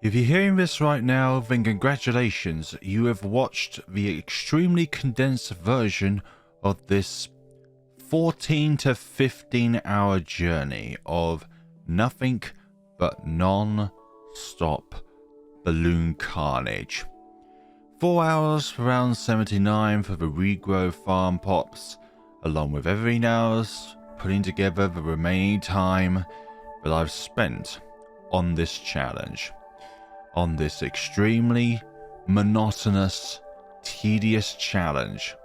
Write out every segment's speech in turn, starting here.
If you're hearing this right now, then congratulations, you have watched the extremely condensed version of this 14 to 15 hour journey of nothing but non-stop balloon carnage. 4 hours for round 79 for the regrow farm pops, along with everything else, putting together the remaining time that I've spent on this challenge. On this extremely monotonous, tedious challenge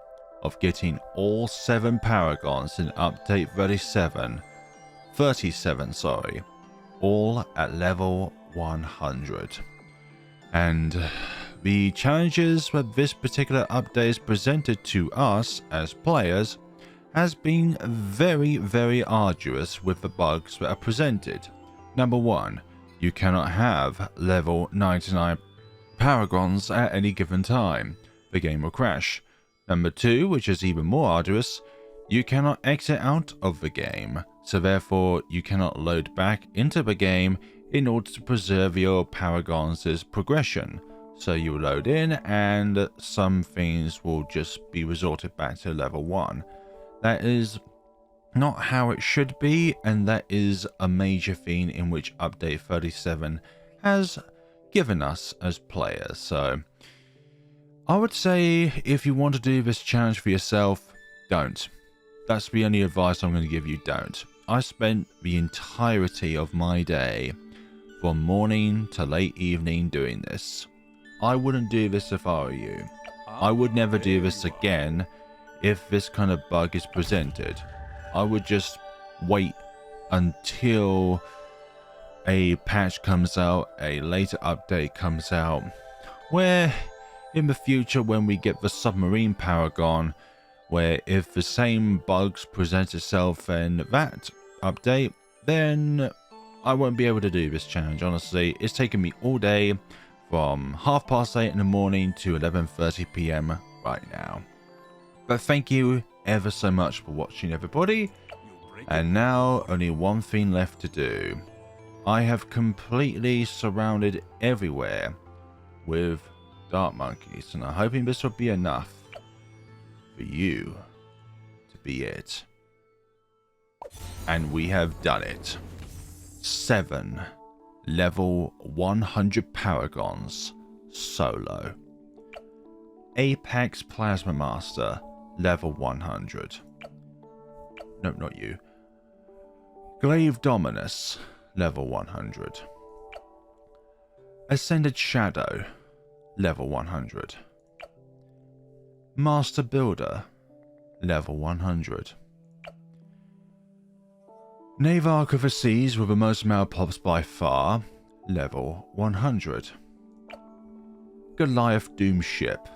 of getting all 7 Paragons in update 37, all at level 100. And the challenges that this particular update is presented to us as players has been very, very arduous with the bugs that are presented. Number 1, you cannot have level 99 Paragons at any given time. The game will crash. Number 2, which is even more arduous, you cannot exit out of the game, so therefore you cannot load back into the game in order to preserve your Paragons' progression. So you load in and some things will just be resorted back to level 1. That is not how it should be, and that is a major theme in which update 37 has given us as players. So I would say if you want to do this challenge for yourself, don't. That's the only advice I'm going to give you, don't. I spent the entirety of my day from morning to late evening doing this. I wouldn't do this if I were you. I would never do this again if this kind of bug is presented. I would just wait until a patch comes out, a later update comes out, where in the future when we get the submarine Paragon, where if the same bugs present itself in that update, then I won't be able to do this challenge. Honestly, it's taken me all day from 8:30 in the morning to 11:30 PM right now. But thank you ever so much for watching, everybody. And now only one thing left to do. I have completely surrounded everywhere with dark monkeys, and I'm hoping this will be enough for you to be it. And we have done it. 7 level 100 Paragons solo. Apex Plasma Master level 100. Nope, not you. Glaive Dominus level 100. Ascended Shadow level 100. Master Builder level 100. Navarch of the Seas with the most male pops by far, level 100. Goliath Doomship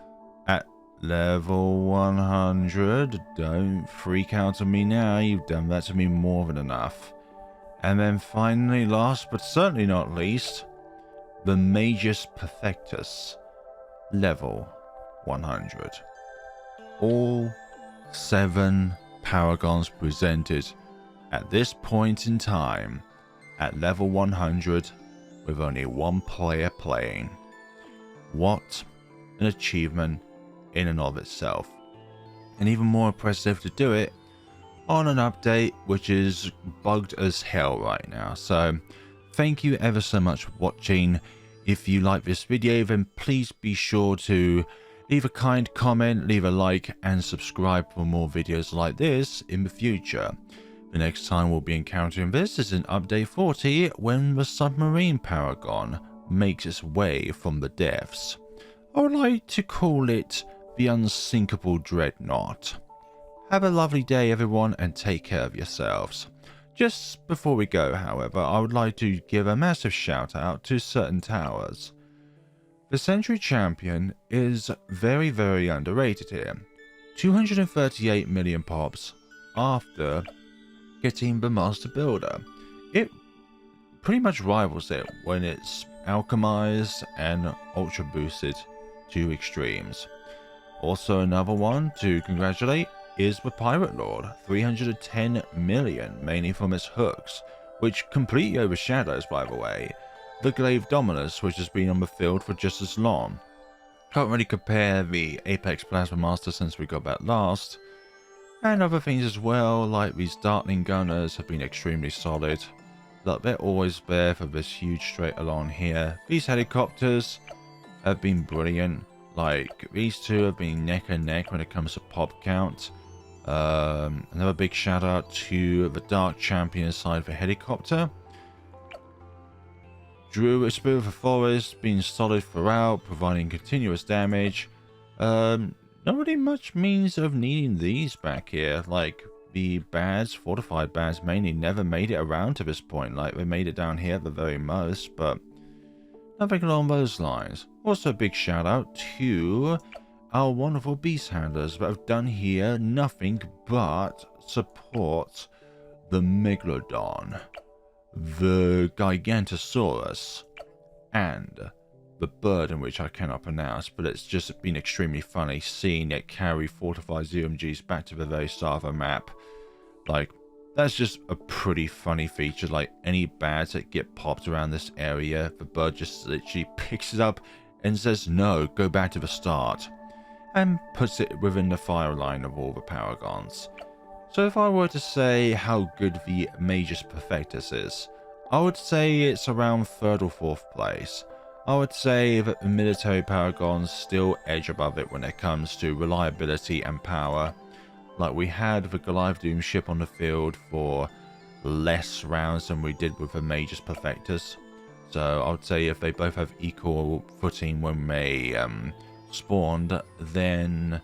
at level 100. Don't freak out on me now, you've done that to me more than enough. And then finally, last but certainly not least, the Magus Perfectus, level 100. All 7 Paragons presented at this point in time at level 100 with only 1 player playing. What an achievement in and of itself. And even more impressive to do it on an update which is bugged as hell right now. So thank you ever so much for watching. If you like this video, then please be sure to leave a kind comment, leave a like, and subscribe for more videos like this in the future. The next time we'll be encountering this is in update 40, when the submarine Paragon makes its way from the depths. I would like to call it the Unsinkable Dreadnought. Have a lovely day, everyone, and take care of yourselves. Just before we go, however, I would like to give a massive shout out to certain towers. The Century Champion is very, very underrated here. 238 million pops after getting the Master Builder. It pretty much rivals it when it's alchemized and ultra boosted to extremes. Also, another one to congratulate is the Pirate Lord, 310 million, mainly from its hooks, which completely overshadows, by the way, the Glaive Dominus, which has been on the field for just as long. Can't really compare the Apex Plasma Master since we got back last. And other things as well, like these Dartling Gunners have been extremely solid. Look, they're always there for this huge straight along here. These helicopters have been brilliant. Like, these two have been neck and neck when it comes to pop count. Another big shout out to the Dark Champion side for helicopter. Druid Spirit of the Forest being solid throughout, providing continuous damage. Not really much means of needing these back here. Like, the bads, fortified bads mainly, never made it around to this point. Like, they made it down here at the very most, but nothing along those lines. Also, a big shout out to our wonderful beast handlers that have done here nothing but support the Megalodon, the Gigantosaurus, and the bird in which I cannot pronounce, but it's just been extremely funny seeing it carry fortified ZMGs back to the very start of a map. Like, that's just a pretty funny feature. Like, any bads that get popped around this area, the bird just literally picks it up and says, no, go back to the start, and puts it within the fire line of all the Paragons. So if I were to say how good the Magus Perfectus is, I would say it's around 3rd or 4th place. I would say that the military Paragons still edge above it when it comes to reliability and power. Like, we had the Goliath Doomship on the field for less rounds than we did with the Magus Perfectus. So I would say if they both have equal footing when they spawned, then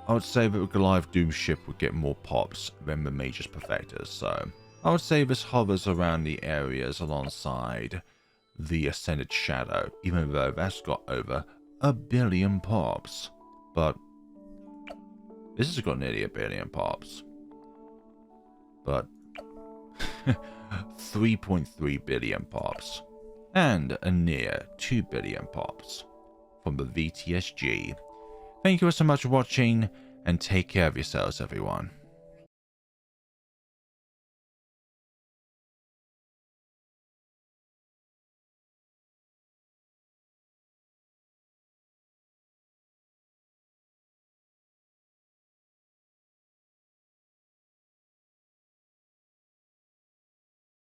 I would say that the Goliath Doomship would get more pops than the Magus Perfectus. So I would say this hovers around the areas alongside the Ascended Shadow, even though that's got over 1 billion pops. But this has got nearly 1 billion pops. But 3.3 billion pops. And a near 2 billion pops from the VTSG. Thank you all so much for watching, and take care of yourselves, everyone.